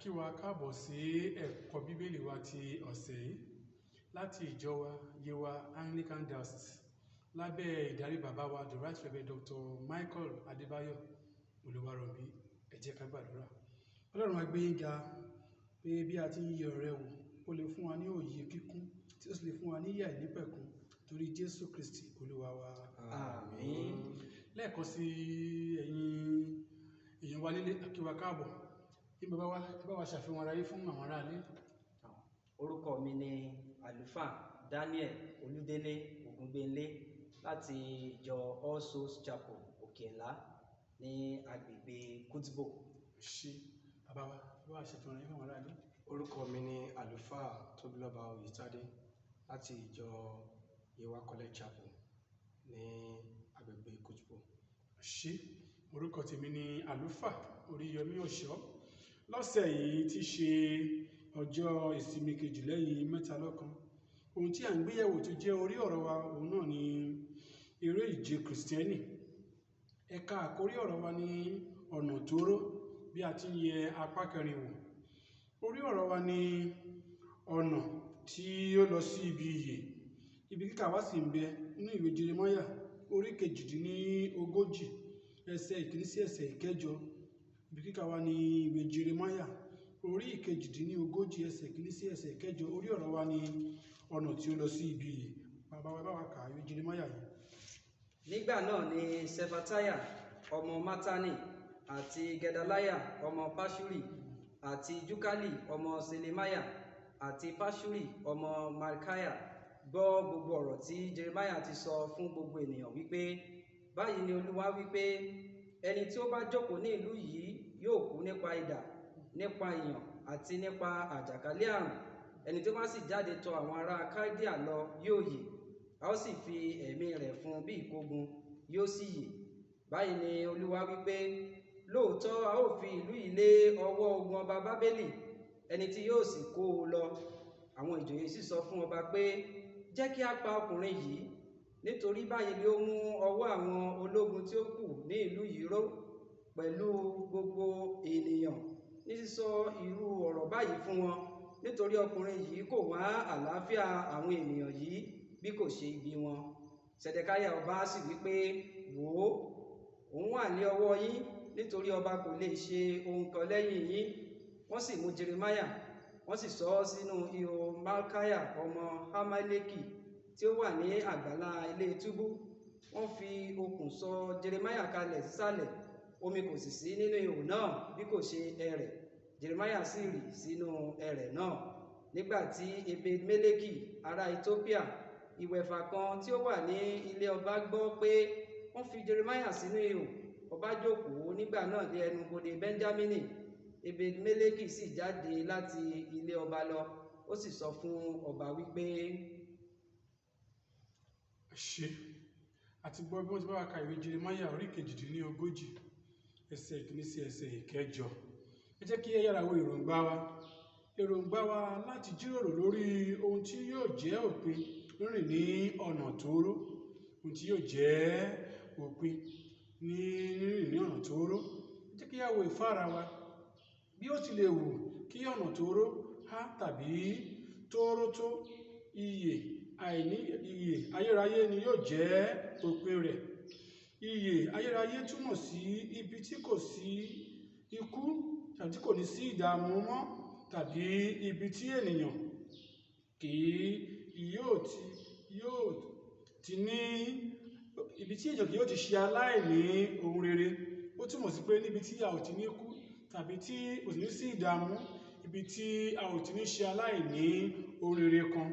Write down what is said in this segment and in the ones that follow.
kí wa káàbọ̀ sí ẹ̀kọ́ bíbélì wa ti ọ̀sẹ̀ yìí láti ìjọ wa Yewa Anglican Diocese lábẹ́ ìdarí bàbá wa the Right Reverend Dr. Michael Adébáyọ̀ Olúwarọ̀mí. Ẹ jẹ́ ká gbàdúrà. Ọlọ́run a gbé yín ga pé bí a ti ń yẹ ọ̀rẹ́ wò ó lè fún wa ní òye kíkún tí ó sì lè fún wa ní ìyè àìnípẹ̀kun torí Jésù Kristi Olúwa wa. Àmín. Lẹ́ẹ̀kan sí èèyàn wa nílé a kí wa káàbọ̀. Kí bá wa ṣàfihàn ara yín fún àwọn aráalé. Orúkọ mi ni àlùfáà Daniel Olúdélé Ògúngbénlé láti ìjọ All Souls Chapel Òkèńlá ní agbègbè Kútìbò. Ṣé bàbá wa ṣàfihàn ara yín fún àwọn aráalé. Orúkọ mi ni àlùfáà Tóbilọ́ba Oyètádé láti ìjọ Yewa College Chapel ní agbègbè Kútìbò. Ṣé orúkọ tèmi ni àlùfáà Oríyọmí Ọ̀ṣọ́. Lọ́sẹ̀ yìí ti ṣe ọjọ́ ìsinmi kejì lẹ́yìn mẹ́ta lọ́kan. Ohun tí à ń gbéyẹ̀wò tó jẹ́ orí ọ̀rọ̀ wa òun náà ni eré ìje Kìrìsìtẹ́nì. Ẹ̀ka àkórí ọ̀rọ̀ wa ní ọ̀nà tóóró bí a ti ń yẹ apá kẹrin wò. Orí ọ̀rọ̀ wa ní ọ̀nà tí ó lọ sí ibi ìyè. Ibi kíkà wá sì ń bẹ nínú ìwé Jeremáyà orí 38 ẹsẹ̀ 1 sí ẹsẹ̀ 8. Ibi kíkà wá ní ìwé Jeremáyà orí 38 ẹsẹ̀ 1 sí ẹsẹ̀ 8. Orí ọ̀rọ̀ wa ní ọ̀nà tí ó lọ sí ibi ìyè. Bàbá wa bá wa kà ìwé Jeremáyà yìí. Nígbà náà ni Sefatiah ọmọ Mátánì àti Gedaliah ọmọ Pashuri àti Jukali ọmọ Selemiah àti Pashuri ọmọ Malkiah gbọ́ gbogbo ọ̀rọ̀ tí Jeremiah ti sọ fún gbogbo ènìyàn wípé, báyìí ni Olúwa wípé, ẹni tí ó bá jókòó ní ìlú yìí yóò kú nípa idà, nípa ìyàn àti nípa àjàkálẹ̀ àrùn. Ẹni tí ó bá sì jáde tọ̀ àwọn ará Kaldea lọ yóò yè, a ó sì fi ẹ̀mí rẹ̀ fún bí ìkógun, yóò sì yè. Báyìí ni Olúwa wípé, lóòótọ́ a ó fi ìlú yìí lé ọwọ́ ogun ọba Bábélì, ẹni tí yóò sì kó o lọ. Àwọn ìjòyè sì sọ fún ọba pé, jẹ́ kí a pa ọkùnrin yìí, nítorí báyìí ni ó mú ọwọ́ àwọn ológun tí ó kù ní ìlú yìí ró pẹ̀lú gbogbo ènìyàn ní sísọ irú ọ̀rọ̀ báyìí fún wọn, nítorí ọkùnrin yìí kò wá àlàáfíà àwọn ènìyàn yìí bí kò ṣe ibi wọn. Sẹ̀dẹ̀káyà ọba sì wípé, wò ó, òun wà ní ọwọ́ yín, nítorí ọba kò lè ṣe ohun kan lẹ́yìn yín. Wọ́n sì mú Jeremáyà, wọ́n sì sọ ọ́ sínú ihò Malkiah ọmọ Hamaleki tí ó wà ní àgbàlá ilé túbú. Wọ́n fi okùn sọ Jeremáyà kalẹ̀ sísàlẹ̀, omi kò sì sí nínú ihò náà bí kò ṣe ẹrẹ̀. Jeremáyà sì rì sínú ẹrẹ̀ náà. Nígbà tí Ebed-Meleki ará Etiópíà, ìwẹ̀fà kan tí ó wà ní ilé ọba gbọ́ pé wọ́n fi Jeremáyà sínú ihò, ọba jókòó nígbà náà dé ẹnu bodè Benjamini. Ebed-Meleki sì jáde láti ilé ọba lọ, ó sì sọ fún ọba wípé, Ṣé àti gbọ́ bí wọ́n ti bá wa ka ìwé Jeremáyà orí 38 ẹsẹ̀ 1 sí ẹsẹ̀ 8. Ẹ jẹ́ kí ẹ yára wo èròǹgbà wa. Èròǹgbà wa láti jíròrò lórí ohun tí yóò jẹ́ òpin rírìn ní ọ̀nà tóóró. Ohun tí yóò jẹ́ òpin ní rírìn ní ọ̀nà tóóró. Ẹ jẹ́ kí a wo ìfára wa. Bí ó ti lè wù kí ọ̀nà tóóró há tàbí tóóró tó, ìyè ayérayé ni yóò jẹ́ òpin rẹ̀. Ìyè ayérayé túmọ̀ sí ibi tí kò sí ikú tàbí tí kò ní sí ìdààmú mọ́, tàbí ibi tí ènìyàn yóò ti ṣe aláìní ohun rere. Ó túmọ̀ sí pé níbi tí a ò ti ní kú tàbí tí kò ní sí ìdààmú, ibi tí a ò ti ní ṣe aláìní ohun rere kan.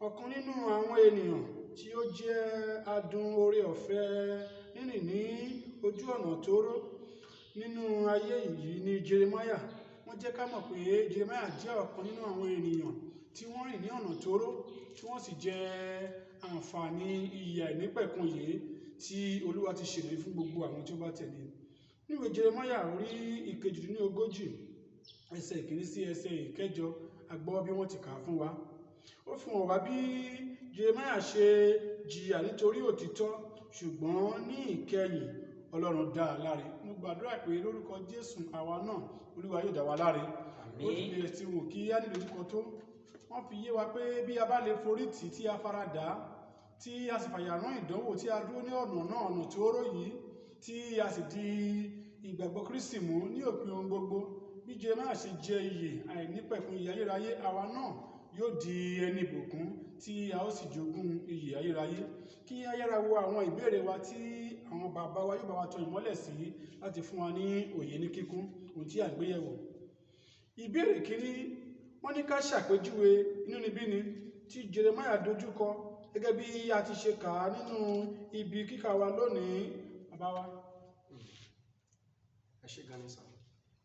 Ọ̀kan nínú àwọn ènìyàn tí ó jẹ́ adùn oore ọ̀fẹ́ rírìn ní ojú ọ̀nà tóóró nínú ayé yìí ni Jeremáyà. Wọ́n jẹ́ ká mọ̀ pé Jeremáyà jẹ́ ọ̀kan nínú àwọn ènìyàn tí wọ́n rìn ní ọ̀nà tóóró, tí wọ́n sì jẹ àǹfààní ìyè àìnípẹ̀kun yìí tí Olúwa ti ṣèlérí fún gbogbo àwọn tí ó bá tẹ̀lé. Ní ìwé Jeremáyà orí 38 ẹsẹ̀ 1 sí ẹsẹ̀ 8, a gbọ́ bí wọ́n ti kà á fún wa. Ó fi hàn wá bí Jeremáyà ṣe jìyà nítorí òtítọ́, ṣùgbọ́n ní ìkẹyìn Ọlọ́run dá a láre. Mo gbàdúrà pé lórúkọ Jésù àwa náà Olúwa yóò dá wa láre. Ó ti lè ti wù kí á ní ìdojúkọ tó. Wọ́n fi yé wa pé bí a bá lè forí tì tí a fara dà á, tí a sì fàyàrán ìdánwò tí a dúró ní ọ̀nà náà ọ̀nà tí ó rò yìí, tí a sì di ìgbàgbọ́ Kristi mú ní òpin ohun gbogbo, bí Jeremáyà ṣe jẹ ìyè àìnípẹ̀kun ìyè ayérayé, àwa náà yóò di ẹni ìbùkún tí a ó sì jogún ìyè ayérayé. Kí a yára wo àwọn ìbéèrè wa tí àwọn bàbá wa yóò bá wa tan ìmọ́lẹ̀ sí láti fún wa ní òye ní kíkún ohun tí à ń gbé yẹ̀wò. Ìbéèrè kínní, wọ́n ní ká ṣàpèjúwe inúnibíni tí Jeremáyà dojúkọ gẹ́gẹ́ bí a ti ṣe kà á nínú ibi kíkà wa lónìí. Bàbá wa. Ẹ ṣé gan ni sà.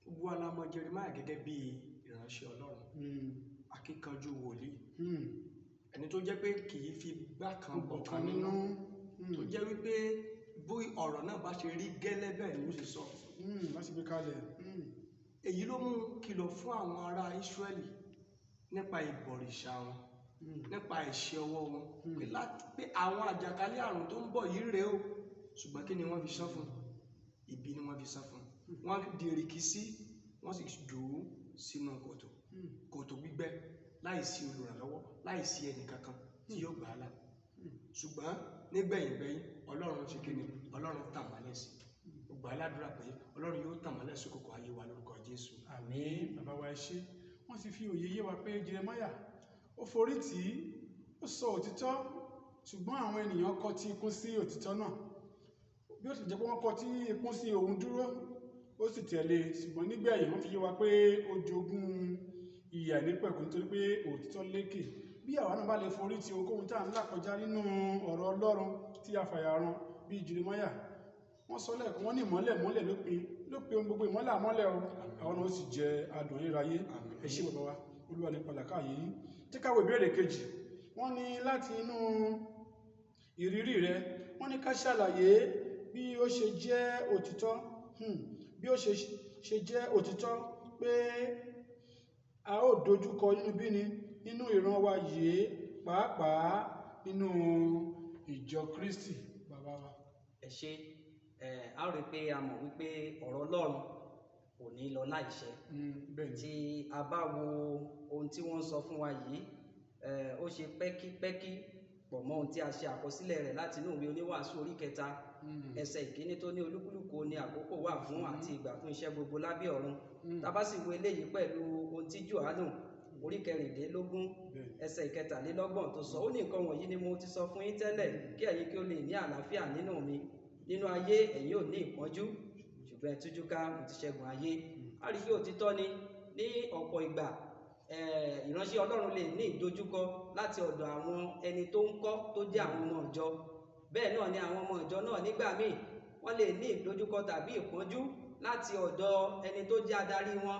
Gbogbo wa la mọ̀ Jeremáyà gẹ́gẹ́ bí ìránṣẹ́ Ọlọ́run, akíkanjú wòlíì, ẹni tó jẹ́ pé kì í fi gbá kan bọ̀kan nínú, tó jẹ́ wípé bí ọ̀rọ̀ náà bá ṣe rí gẹ́lẹ́ bẹ́ẹ̀ ni ó sì sọ. Bá ṣe gbé kalẹ̀. Èyí ló mú kìlọ̀ fún àwọn ará Ísírẹ́lì nípa ìbọ̀rìṣà wọn, nípa ẹ̀ṣẹ̀ ọwọ́ wọn, pé àwọn àjàkálẹ̀ àrùn tó ń bọ̀ yìí rèé o, ṣùgbọ́n kí ni wọ́n fi san fún? Ibi ni wọ́n fi san fún. Wọ́n di èrìkìsí, wọ́n sì jù ú sínú kòtò gbígbẹ́, láìsí olùrànlọ́wọ́, láìsí ẹnì kankan tí yóò gbà á là. Ṣùgbọ́n nígbẹ̀yìngbẹ̀yìn Ọlọ́run ṣe kí ni? Ọlọ́run tàn mọ́lẹ̀ sí. Gbogbo aládùúrà pé Ọlọ́run yóò tàn mọ́lẹ̀ sí òkùnkùn ayé wa lórúkọ Jésù. Àmín. Bàbá wa ẹ ṣé. Wọ́n sì fi òye yé wa pé Jeremáyà ó forí tì í, ó sọ òtítọ́, ṣùgbọ́n àwọn ènìyàn kọ̀ tí ikún sí òtítọ́ náà. Bí ó sì jẹ́ pé wọ́n kọ̀ tí ikún sí òun dúró, ó sì tẹ̀lé, ṣùgbọ́n nígbẹ̀yìn wọ́n fi yé wa pé ó jogún ìyè àìnípẹ̀kun nítorí pé òtítọ́ lékè. Bí àwa náà bá lè forí tì ohunkóhun tá à ń là kọjá nínú ọ̀rọ̀ Ọlọ́run tí a fàyàrán bí Jeremáyà, wọ́n sọ lẹ́ẹ̀kan, wọ́n ní ìmọ́lẹ̀ lópin ohun gbogbo, ìmọ́lẹ̀ àmọ́lẹ̀ o, àwọn náà ó sì jẹ adùn ayérayé. Ẹ ṣé bàbá wa, Olúwa ní pàlàkà yìí. Jẹ́ ká wo ìbéèrè kejì. Wọ́n ní láti inú ìrírí rẹ, wọ́n ní ká ṣàlàyé bí ó ṣe jẹ́ òtítọ́, bí ó ṣe jẹ́ òtítọ́ pé a ó dojúkọ inúnibíni nínú ìran wa yìí, pàápàá nínú ìjọ Kristi. Bàbá wa. Ẹ ṣé. A rí pé a mọ̀ wípé ọ̀rọ̀ Ọlọ́run kò ní lọ láìṣẹ. Tí a bá wo ohun tí wọ́n sọ fún wa yìí, ó ṣe pẹ́kípẹ́kí pọ̀ mọ́ ohun tí a ṣe àkọsílẹ̀ rẹ̀ láti inú ìwé Oníwàásù orí 3 ẹsẹ̀ ìkíní tó ní olúkúlùkù ní àkókò wà fún àti ìgbà fún iṣẹ́ gbogbo lábẹ́ ọ̀run. Tá bá sì wo eléyìí pẹ̀lú ohun tí Jòhánù orí 13 ẹsẹ̀ 27 tó sọ, ó ní nǹkan wọ̀nyí ni mo ti sọ fún yín tẹ́lẹ̀ kí ẹ̀yin kí ó lè ní àlàáfíà nínú mi. Nínú ayé ẹ̀yin ò ní ìpọ́njú, ṣùgbọ́n ẹ tújú ká, mo ti ṣẹ́gun ayé. A rí pé òtítọ́ ni ní ọ̀pọ̀ ìgbà ìránṣẹ́ Ọlọ́run lè ní ìdojúkọ láti ọ̀dọ̀ àwọn ẹni tó ń kọ́ tó jẹ́ àwọn ọmọ ìjọ. Bẹ́ẹ̀ náà ni àwọn ọmọ ìjọ náà nígbà míì wọ́n lè ní ìdojúkọ tàbí ìpọ́njú láti ọ̀dọ̀ ẹni tó jẹ́ adarí wọn,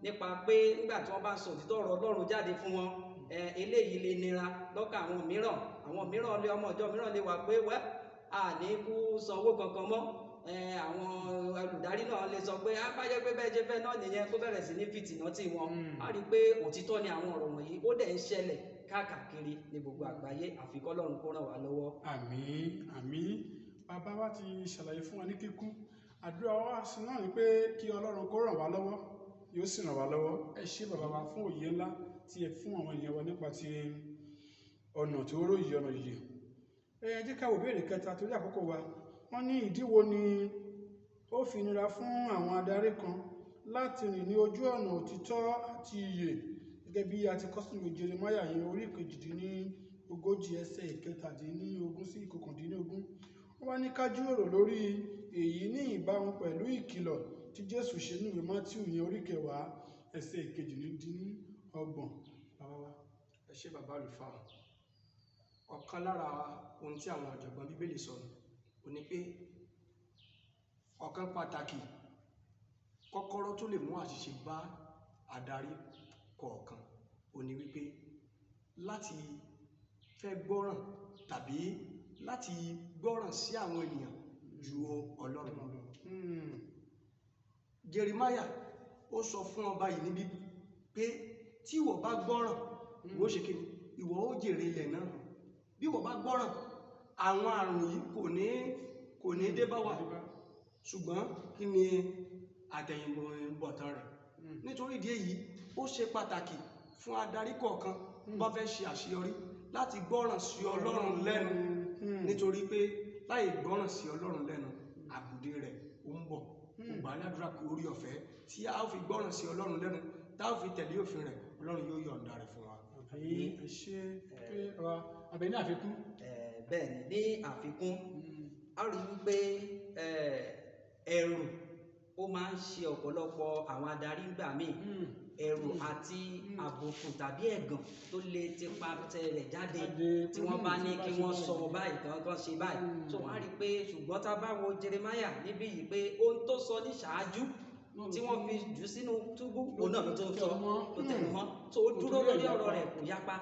nípa pé nígbà tí wọ́n bá sọ òtítọ́ ọ̀rọ̀ Ọlọ́run jáde fún wọn, eléyìí lè nira lọ́kàn àwọn mìíràn. Àwọn mìíràn lé ọmọ ìjọ mìíràn lè wà pé àní kú sanwó kankan mọ́. Àwọn olùdarí náà lè sọ pé bájẹ́ pé bẹ́ẹ̀ jẹ́ fẹ́ náà nìyẹn, kó bẹ̀rẹ̀ sí ní fìtìnà tí wọn. A rí pé òtítọ́ ni àwọn ọ̀rọ̀ wọ̀nyí, ó dẹ̀ ń ṣẹlẹ̀ káàkiri ní gbogbo àgbáyé, àfi kí Ọlọ́run kó ràn wá lọ́wọ́. Àmín, àmín. Bàbá wa ti ṣàlàyé fún wa ní kíkún. Àdúrà wa sí náà ni pé kí Ọlọ́run kó ràn wá lọ́wọ́, yóò sì ràn wá lọ́wọ́. Ẹ ṣé bàbá wa fún òye ńlá tí ẹ fún àwọn ènìyàn wa nípa ti ọ̀nà tó ró yìí, ọ̀nà yìí. Ẹ jẹ́ ká wo ìbéèrè kẹta torí àkókò wa. Wọ́n ní ìdí wo ni ó fi nira fún àwọn adarí kan láti rìn ní ojú ọ̀nà òtítọ́ àti ìyè, gẹ́gẹ́ bí a ti kọ sínú ìwé Jeremáyà yẹn orí 38 ẹsẹ̀ 17 sí 19. Wọ́n wá ní ká jíròrò lórí èyí ní ìbámu pẹ̀lú ìkìlọ̀ tí Jésù ṣe ní ìwé Mátíù yẹn orí 10 ẹsẹ̀ 28. Bàbá wa. Ẹ ṣé bàbá àlùfáà. Ọ̀kan lára ohun tí àwọn ọ̀jọ̀gbọ́n Bíbélì sọ ò ní pé ọ̀kan pàtàkì kọ́kọ́rọ́ tó lè mú àṣìṣe bá adarí kọ̀ọ̀kan ò ní wípé láti fẹ́ gbọ́ràn tàbí láti gbọ́ràn sí àwọn ènìyàn ju Ọlọ́run lọ. Jeremáyà ó sọ fún ọba yìí níbí pé tí ìwọ bá gbọ́ràn, ìwọ ṣe kí ni? Ìwọ ó jèrè ilẹ̀ náà. Bí ìwọ bá gbọ́ràn, àwọn àrùn yìí kò ní dé bá wa. ṣùgbọ́n kí ni àtẹ̀yìnbọ̀tán rẹ̀? Nítorí ìdí èyí ó ṣe pàtàkì fún adarí kọ̀ọ̀kan bá fẹ́ ṣe àṣeyọrí láti gbọ́ràn sí Ọlọ́run lẹ́nu, nítorí pé láì gbọ́ràn sí Ọlọ́run lẹ́nu àbùdé rẹ̀ ó ń bọ̀. Gbà ládùúrà pé orí ọ̀fẹ́ tí a ó fi gbọ́ràn sí Ọlọ́run lẹ́nu, tá ó fi tẹ̀lé òfin rẹ̀, Ọlọ́run yóò yọ̀ǹda rẹ̀ fún wa. Ẹ ṣe pé àbẹ̀ ní àfikún. Bẹ́ẹ̀ ni, ní àfikún a rí wípé ẹ̀rù ó máa ń ṣe ọ̀pọ̀lọpọ̀ àwọn adarí ńgbà míì. Ẹ̀rù àti àbùkù tàbí ẹ̀gàn tó lè tipa rẹ̀ jáde tí wọ́n bá ní kí wọ́n sọ báyìí kan ṣe báyìí. So wọ́n á rí i pé ṣùgbọ́n tá a bá wo Jeremáyà níbí yìí pé ohun tó sọ ní ṣáájú tí wọ́n fi jù sínú túbú òun náà ló tó ń sọ tó tẹnu mọ́. So ó dúró lórí ọ̀rọ̀ rẹ̀ kò yapa,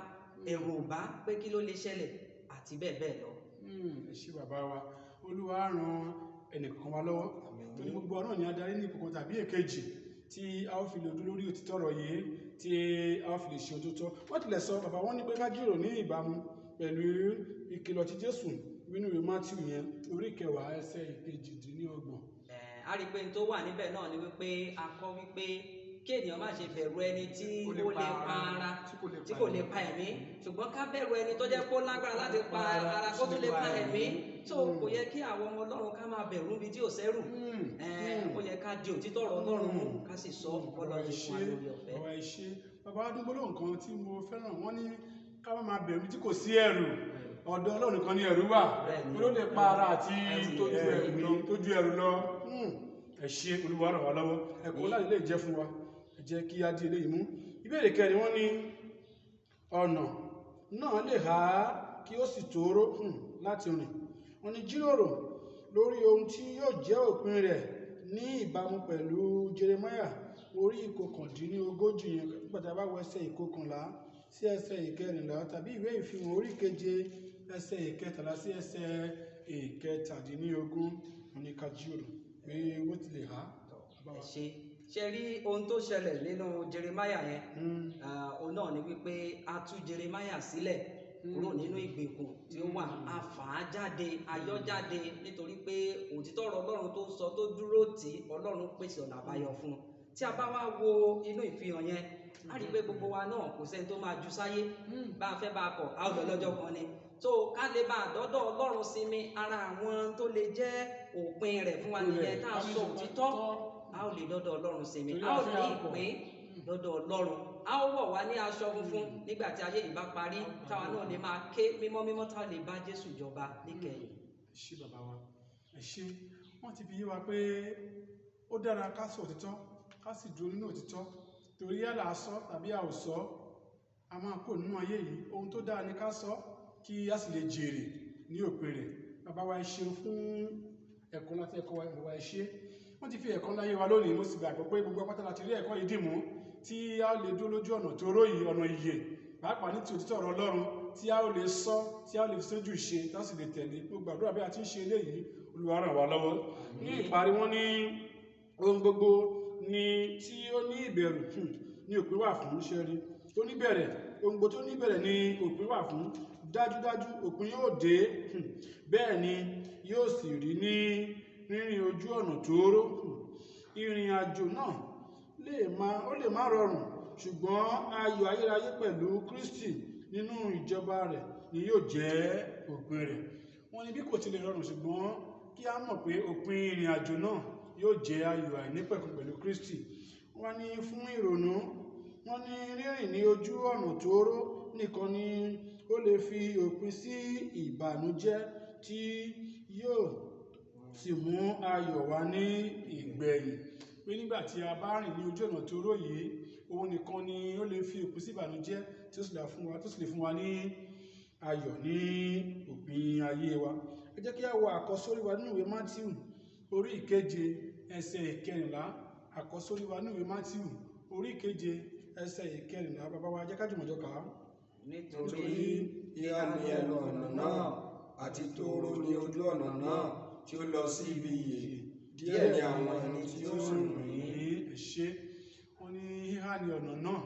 ẹ̀rù ò bá pé kí ló lè ṣẹlẹ̀ àti bẹ́ẹ̀ bẹ́ẹ̀ lọ. Ẹ ṣé bàbá wa, Olúwa ràn ẹnìkan wa lọ́wọ́ torí gbogbo ọ̀nà ni adarí ní ìkọ̀kan tàbí èkejì tí a ó fi lè dúró lórí òtítọ́ ọ̀rọ̀ yìí tí a ó fi lè ṣe òtítọ́. Wọ́n tilẹ̀ sọ bàbá wọn ní pé ká jíròrò ní ìbámu pẹ̀lú ìkìlọ̀ tí Jésù nínú ìwé Mátíù yẹn orí 10 ẹsẹ̀ 28. A rí i pé n tó wà níbẹ̀ náà ni wípé a kọ́ wípé kí ènìyàn má ṣe bẹ̀rù ẹni tí ó lè pa ara tí kò lè pa ẹ̀mí, ṣùgbọ́n ká bẹ̀rù ẹni tó jẹ́ kó lágbára láti pa ara kó tún lè pa ẹ̀mí. So kò yẹ kí àwọn ọmọ Ọlọ́run ká máa bẹ̀rù níbi tí ò sẹ́rù. Ó yẹ ká di òtítọ́ ọ̀rọ̀ Ọlọ́run mú ká sì sọ Ọlọ́run fún wa lórí ọ̀fẹ́. Ọ̀rọ̀ ìṣe bàbá adúgbòlò nǹkan tí mo fẹ́ràn wọ́n ní ká má máa bẹ̀rù tí kò sí ẹ̀rù, ọ̀dọ̀ Ọlọ́run kan ní ẹ̀rù wà ló lè pa ara àti tójú ẹ̀rù lọ. Ẹ ṣé, Olúwa ràn wá lọ́wọ́, ẹ̀kọ́ láti lè jẹ́ fún wa, ẹ jẹ́ kí á di eléyìí mú. Ìbéèrè kẹrin wọ́n ní ọ̀nà náà lè há kí ó sì tóóró láti rìn. Wọ́n ní jíròrò lórí ohun tí yóò jẹ́ òpin rẹ̀ ní ìbámu pẹ̀lú Jeremáyà orí 19 yẹn nígbà tí a bá wọ ẹsẹ̀ 11 sí ẹsẹ̀ 14 tàbí ìwé ìfihàn orí 7 ẹsẹ̀ 13 sí ẹsẹ̀ 17. Wọ́n ní ká jíròrò pé ó ti lè há. Ṣe rí ohun tó ṣẹlẹ̀ nínú Jeremáyà yẹn, òun náà ni wípé a tú Jeremáyà sílẹ̀ kúrò nínú ìgbèkùn tí ó wà, a fà á jáde, a yọ jáde nítorí pé òtítọ́ ọ̀rọ̀ Ọlọ́run tó ń sọ tó dúró tì Ọlọ́run pèsè ọ̀nà àbáyọ fún un. Tí a bá wá wo inú ìfihàn yẹn, a rí i pé gbogbo wa náà kò sẹ́ni tó máa ju sáyé, bá a fẹ́ bá a kọ̀ a ó lọ lọ́jọ́ kan ni. So ká lè bá àdọ́dọ̀ Ọlọ́run sinmi, ara àwọn tó lè jẹ́ òpin rẹ̀ fún wa nìyẹn, tá a sọ òtítọ́ a ó lè dọ́dọ̀ Ọlọ́run sinmi, a ó ní ìpín lọ́dọ̀ Ọlọ́run, a ó wọ̀ wá ní aṣọ funfun nígbà tí ayé yìí bá parí, táwa náà lè máa ké mímọ́ mímọ́ tá a lè bá Jésù jọba níkẹyìn. Ẹ ṣé bàbá wa, ẹ ṣé. Wọ́n ti fi yé wa pé ó dára ká sọ òtítọ́ ká sì dúró nínú òtítọ́, torí yálà a sọ tàbí a ò sọ a máa kó nínú ayé yìí. Ohun tó dára ni ká sọ kí a sì lè jèrè ní òpin rẹ̀. Bàbá wa ẹ ṣeun fún ẹ̀kọ́ láti ẹ̀kọ́ wa, bàbá ẹ ṣé. Wọ́n ti fi ẹ̀kọ́ láyé wa lónìí, mo sì gbàgbọ́ pé gbogbo apáta láti rí ẹ̀kọ́ yìí dìmú tí a lè dúró lójú ọ̀nà tó róyìí, ọ̀nà ìyè, pàápàá ní ti òtítọ́ ọ̀rọ̀ Ọlọ́run tí a ó lè sọ, tí a ó lè fi sójú ìṣe, tá sì lè tẹ̀lé. Mo gbàdúrà bí a ti ń ṣe eléyìí, Olúwa ràn wá lọ́wọ́. Ní ìparí wọ́n ní ohun gbogbo ni tí ó ní ìbẹ̀rù ní òpin wà fún ṣẹ́rí. Tó níbẹ̀rẹ̀, ohun gbogbo tó níbẹ̀rẹ̀ ni òpin wà fún. Dájúdájú òpin yóò dé, bẹ́ẹ̀ ni yóò sì rí ní rírìn ojú ọ̀nà tóóró. Ìrìn àjò náà ó lè má rọrùn, ṣùgbọ́n ayọ̀ ayérayé pẹ̀lú Kristi nínú ìjọba rẹ̀ ni yóò jẹ́ òpin rẹ̀. Wọ́n ní bí kò tilẹ̀ rọrùn, ṣùgbọ́n kí a mọ̀ pé òpin ìrìn àjò náà yóò jẹ́ ayọ̀ àìnípẹ̀kun pẹ̀lú Kristi. Wọ́n ní fún ìrònú, wọ́n ní rírìn ní ojú ọ̀nà tóóró nìkan ni ó lè fi òpin sí ìbànújẹ́ tí yóò sì mú ayọ̀ wá ní ìgbẹ̀yìn. Pé nígbà tí a bá rìn ní ojú ọ̀nà tóóró yìí, òun nìkan ni ó lè fi òpin sí ìbànújẹ́ tí ó sì lè fún wa ní ayọ̀ ní òpin ayé wa. Ẹ jẹ́ kí a wo àkọsórí wa nínú ìwé Mátíù orí 7 ẹsẹ̀ 14. Àkọsórí wa nínú ìwé Mátíù orí 7 ẹsẹ̀ 14. Bàbá wa jẹ́ ká jùmọ̀ jọ kà á. Nítorí ìhà ni ẹnu ọ̀nà náà àti tóóró ni ojú ọ̀nà náà tí ó lọ sí ibi ìyè, díẹ̀ ni àwọn ẹni tí ó rìn ní. Ẹ ṣé. Wọ́n ní ìhà ni ọ̀nà náà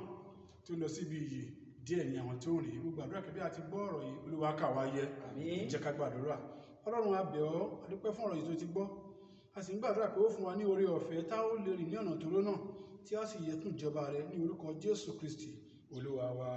tí ó lọ sí ibi ìyè, díẹ̀ ni àwọn tó rìn. Mo gbàdúrà pé bí a ti gbọ́ ọ̀rọ̀ yìí, Olúwa kà wá yẹ. Jẹ́ ká gbàdúrà. Ọlọ́run a bẹ̀ ọ́, a dúpẹ́ fún ọ̀rọ̀ yìí tó ti gbọ́. a sì ń gbàdúrà pé ó fún wa ní oore ọ̀fẹ́ tá ó lè rìn ní ọ̀nà tó rọ́ náà tí a sì yẹ fún ìjọba rẹ ní orúkọ Jésù Kristi Olúwa wa.